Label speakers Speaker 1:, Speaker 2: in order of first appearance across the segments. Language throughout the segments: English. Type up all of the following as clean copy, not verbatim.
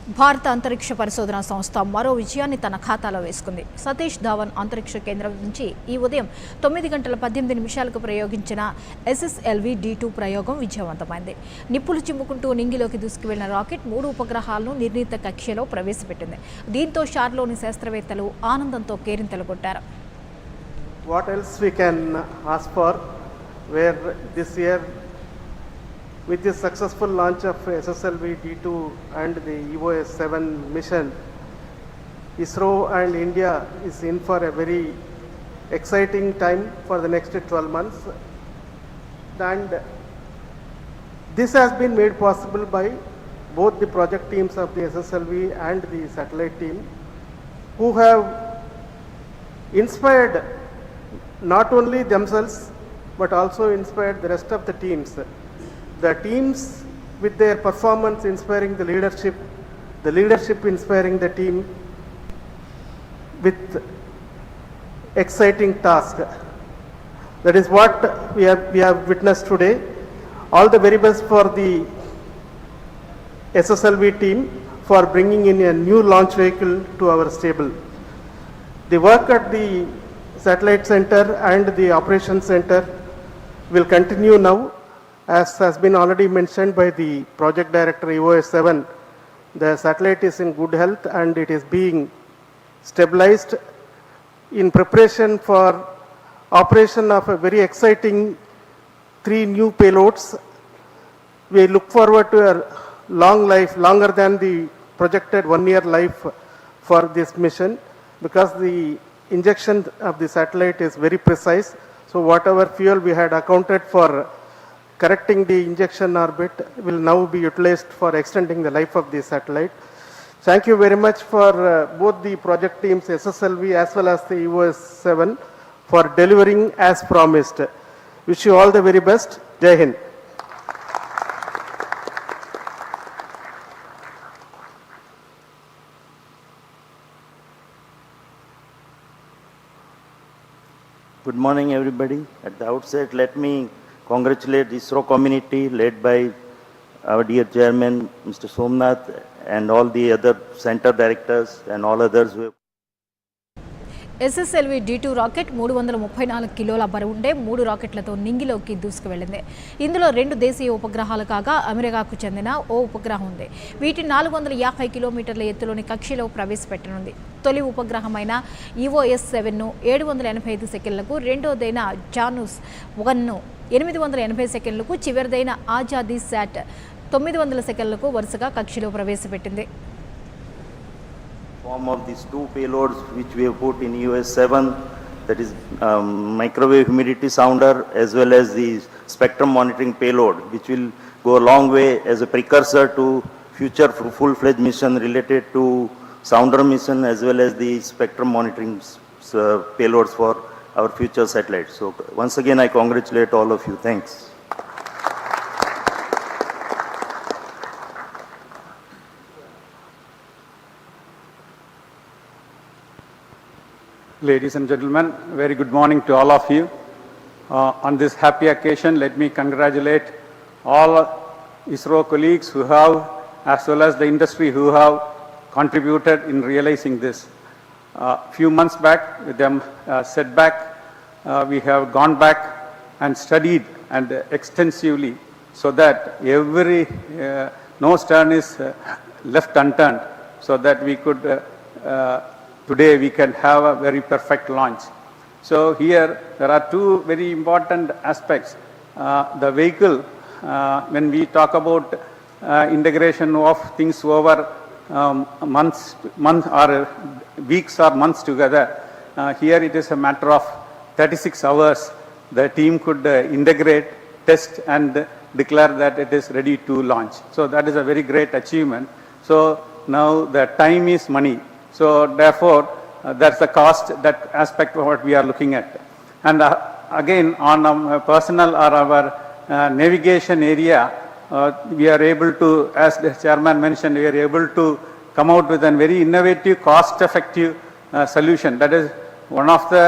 Speaker 1: భారత అంతరిక్ష పరిశోధన సంస్థ మరో విజయాన్ని తన ఖాతాలో వేసుకుంది. సతీష్ ధావన్ అంతరిక్ష కేంద్రం నుంచి ఈ ఉదయం 9:18 ప్రయోగించిన SSLV-D2 ప్రయోగం విజయవంతమైంది. నిప్పులు చిమ్ముకుంటూ నింగిలోకి దూసుకువెళ్లిన రాకెట్ 3 ఉపగ్రహాలను నిర్ణీత కక్షలో ప్రవేశపెట్టింది. దీంతో షార్లోని శాస్త్రవేత్తలు ఆనందంతో కేరింతలు కొట్టారు.
Speaker 2: What else we can ask for, where this year with the successful launch of SSLV-D2 and the EOS-7 mission, ISRO and India is in for a very exciting time for the next 12 months. And this has been made possible by both the project teams of the SSLV and the satellite team, who have inspired not only themselves but also inspired the rest of the teams. The teams with their performance inspiring the leadership inspiring the team with exciting task. That is what we have witnessed today. All the very best for the SSLV team for bringing in a new launch vehicle to our stable. The work at the satellite center and the operations center will continue now. As has been already mentioned by the project director EOS-7, the satellite is in good health and it is being stabilized in preparation for operation of a very exciting 3 new payloads. We look forward to a long life, longer than the projected 1-year life for this mission, because the injection of the satellite is very precise. So whatever fuel we had accounted for correcting the injection orbit will now be utilized for extending the life of the satellite. Thank you very much for both the project teams, SSLV as well as the EOS-7, for delivering as promised. Wish you all the very best. Jai Hind.
Speaker 3: Good morning, everybody. At the outset, let me congratulate the ISRO community led by our dear chairman, Mr. Somnath, and all the other center directors and all others who have.
Speaker 1: SSLV-D2 rocket 334 కిలోల బరువుండే 3 రాకెట్లతో నింగిలోకి దూసుకువెళ్లింది. ఇందులో 2 దేశీయ ఉపగ్రహాలు కాగా అమెరికాకు చెందిన ఓ ఉపగ్రహం ఉంది. వీటిని 450 కిలోమీటర్ల ఎత్తులోని కక్షలో ప్రవేశపెట్టనుంది. తొలి ఉపగ్రహమైన EOS-7ను 785 సెకన్లకు, రెండోదైన జానూస్ 1ను 880 సెకన్లకు, చివరిదైన ఆజాదీ శాట్ 900 సెకన్లకు వరుసగా కక్షలో ప్రవేశపెట్టింది.
Speaker 3: Form of these 2 payloads which we have put in EOS-7, that is microwave humidity sounder as well as the spectrum monitoring payload, which will go a long way as a precursor to future full-fledged mission related to sounder mission as well as the spectrum monitoring payloads for our future satellites. So once again I congratulate all of you. Thanks.
Speaker 4: Ladies and gentlemen, very good morning to all of you. On this happy occasion, let me congratulate all ISRO colleagues who have, as well as the industry who have contributed in realizing this. Few months back, with them setback, we have gone back and studied and extensively, so that no stone is left unturned, so that we could today we can have a very perfect launch. So here there are 2 very important aspects. The vehicle, when we talk about integration of things over months or weeks or months together, here it is a matter of 36 hours. The team could integrate, test and declare that it is ready to launch. So that is a very great achievement. So now the time is money. So therefore, that's the cost, that aspect of what we are looking at. And again, on personal or our navigation area, we are able to, as the chairman mentioned, we are able to come out with a very innovative, cost-effective solution. That is one of the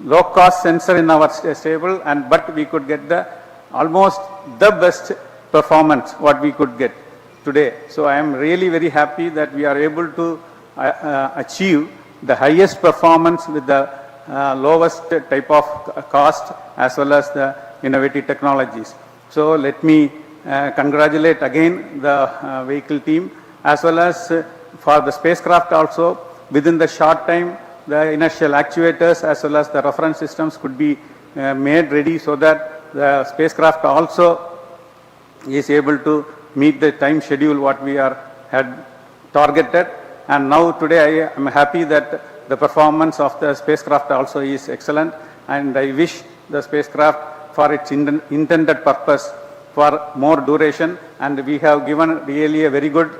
Speaker 4: low-cost sensor in our stable, but we could get almost the best performance what we could get. today. So I am really very happy that we are able to achieve the highest performance with the lowest type of cost as well as the innovative technologies. So let me congratulate again the vehicle team as well as for the spacecraft also. Within the short time, the inertial actuators as well as the reference systems could be made ready so that the spacecraft also is able to meet the time schedule what we had targeted. And now today I am happy that the performance of the spacecraft also is excellent, and I wish the spacecraft for its intended purpose for more duration, and we have given really a very good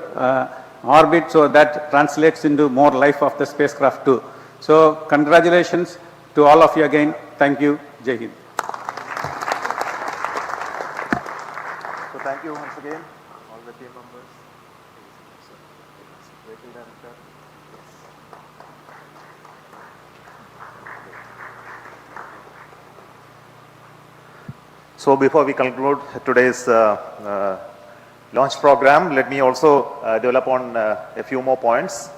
Speaker 4: orbit, so that translates into more life of the spacecraft too. So congratulations to all of you again. Thank you. Jai Hind.
Speaker 5: So thank you once again, all the team members. Vehicle director. So before we conclude today's launch program, let me also develop on a few more points.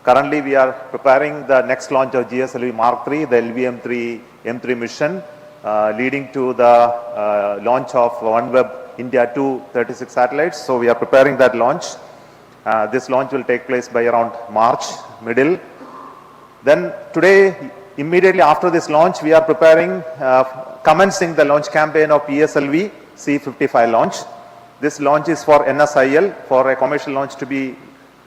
Speaker 5: Currently, we are preparing the next launch of GSLV Mark III, the LVM-3 mission, leading to the launch of OneWeb India 2 36 satellites. So we are preparing that launch. This launch will take place by around March middle. Then today, immediately after this launch, we are preparing, commencing the launch campaign of PSLV C-55 launch. This launch is for NSIL, for a commercial launch to be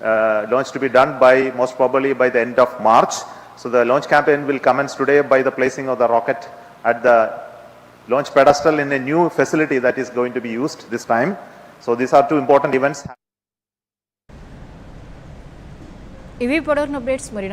Speaker 5: done by most probably by the end of March. So the launch campaign will commence today by the placing of the rocket at the launch pedestal in a new facility that is going to be used this time. So these are two important events.
Speaker 1: ఇవి పొడవున updates మరి